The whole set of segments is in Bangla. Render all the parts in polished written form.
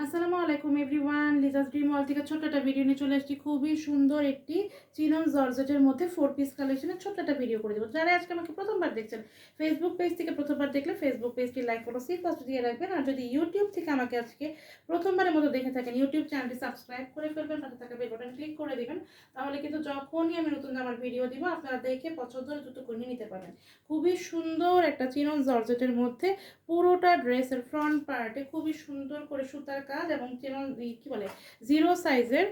আসসালামু আলাইকুম এভরিওয়ান, লিজাস ড্রিম ওয়ার্ল্ড থেকে ছোট্ট একটা ভিডিও নিয়ে চলে এসেছি। খুবই সুন্দর একটি চিনন জর্জেটের মধ্যে 4 পিস কালেকশনের ছোট্ট একটা ভিডিও করে দেবো। যারা আজকে আমাকে প্রথমবার দেখছেন, ফেসবুক পেজ থেকে প্রথমবার দেখলে ফেসবুক পেজটি লাইক ফলো সি পাশে দিয়ে রাখবেন। আর যদি ইউটিউব থেকে আমাকে আজকে প্রথমবারের মতো দেখে থাকেন, ইউটিউব চ্যানেলটি সাবস্ক্রাইব করে ফেলবেন, পাশে থাকা বেল বাটন ক্লিক করে দিবেন। তাহলে কিন্তু যখনই আমি নতুন আমার ভিডিও দিব আপনারা দেখে পছন্দ হলে দ্রুত করে নিতে পারবেন। খুবই সুন্দর একটা চিনন জর্জেটের মধ্যে পুরোটা ড্রেসের ফ্রন্ট পার্টে খুবই সুন্দর করে সুতার কাজ এবং কি বলে জিরো সাইজের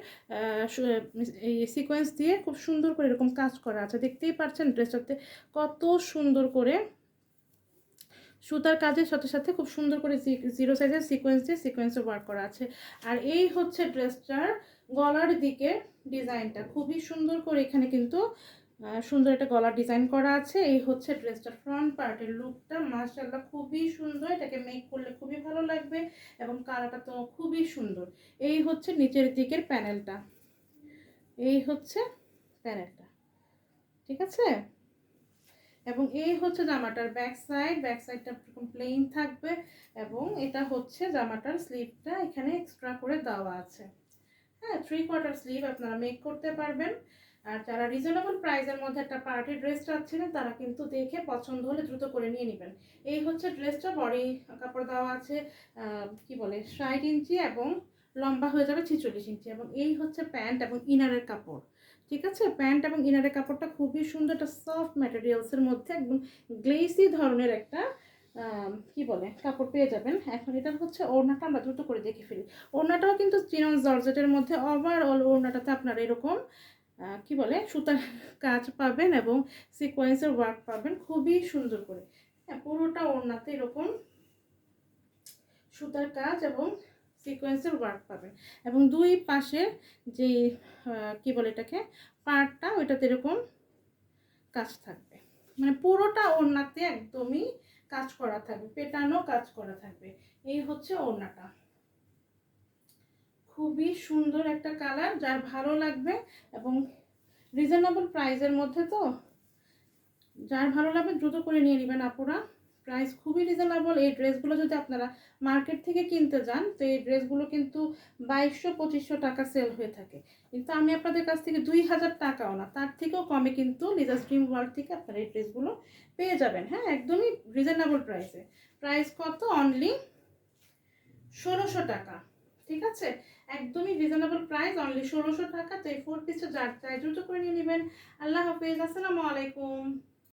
এই সিকোয়েন্স দিয়ে খুব সুন্দর করে এরকম কাজ করা আছে। দেখতেই পাচ্ছেন ড্রেসটাতে কত সুন্দর করে সুতার কাজের সাথে সাথে খুব সুন্দর করে জিরো সাইজের সিকোয়েন্স দিয়ে সিকোয়েন্সে ওয়ার্ক করা আছে। আর এই হচ্ছে ড্রেসটার গলার দিকে ডিজাইনটা খুবই সুন্দর করে এখানে কিন্তু সুন্দর একটা গলার ডিজাইন করা আছে। এই হচ্ছে ড্রেসটার ফ্রন্ট পার্টের লুকটা, মাশাআল্লাহ খুবই সুন্দর। এটাকে মেক করলে খুবই ভালো লাগবে এবং কালারটা তো খুবই সুন্দর। এই হচ্ছে নিচের দিকের প্যানেলটা, এই হচ্ছে প্যানেলটা, ঠিক আছে। এবং এই হচ্ছে জামাটার ব্যাক সাইডটা এরকম প্লেন থাকবে এবং এটা হচ্ছে জামাটার স্লিভটা এখানে এক্সট্রা করে দেওয়া আছে। হ্যাঁ, 3/4 স্লিভ আপনারা মেক করতে পারবেন। আর যারা রিজনেবল প্রাইসের মধ্যে একটা পার্টি ড্রেস চাচ্ছিলেন তারা কিন্তু দেখে পছন্দ হলে দ্রুত করে নিয়ে নেবেন। এই হচ্ছে ড্রেসটা, বডি কাপড় দেওয়া আছে কি বলে 60 ইঞ্চি এবং লম্বা হয়ে যাবে 46 ইঞ্চি। এবং এই হচ্ছে প্যান্ট এবং ইনারের কাপড়, ঠিক আছে। প্যান্ট এবং ইনারের কাপড়টা খুবই সুন্দর, একটা সফট ম্যাটেরিয়ালসের মধ্যে একদম গ্লেসি ধরনের একটা কি বলে কাপড় পেয়ে যাবেন। এখন এটা হচ্ছে ওড়নাটা, আমরা দ্রুত করে দেখে ফেলি। ওড়নাটাও কিন্তু চিনন জর্জেটের মধ্যে ওভারঅল ওড়নাটাতে আপনারা এরকম কি বলে সুতার কাজ পাবেন এবং সিকোয়েন্সের ওয়ার্ক পাবেন খুবই সুন্দর করে। হ্যাঁ, পুরোটা ওড়নাতে এরকম সুতার কাজ এবং সিকোয়েন্সের ওয়ার্ক পাবেন এবং দুই পাশে যে কি বলে এটাকে পার্টটা, ওইটাতে এরকম কাজ থাকবে। মানে পুরোটা ওড়নাতে একদমই কাজ করা থাকবে, পেটানো কাজ করা থাকবে। এই হচ্ছে ওড়নাটা, খুবই সুন্দর একটা কালার, যার ভালো লাগবে এবং রিজনেবল প্রাইসের মধ্যে তো যার ভালো লাগবে দ্রুত করে নিয়ে নেবেন আপুরা। প্রাইস খুবই রিজনেবল। এই ড্রেসগুলো যদি আপনারা মার্কেট থেকে কিনতে যান তো এই ড্রেসগুলো কিন্তু 2200-2500 টাকা সেল হয়ে থাকে, কিন্তু আমি আপনাদের কাছ থেকে 2000 টাকাও না, তার থেকেও কমে কিন্তু লিজাস ড্রিম ওয়ার্ল্ড থেকে আপনারা এই ড্রেসগুলো পেয়ে যাবেন। হ্যাঁ, একদমই রিজনেবল প্রাইসে। প্রাইস কত? অনলি 1600 টাকা, ঠিক আছে। একদমই রিজনেবল প্রাইস, অনলি 1600 টাকা। তো এই 4 পিসটা যার চাই দ্রুত করে নিয়ে নেবেন। আল্লাহ হাফেজ, আসসালামু আলাইকুম।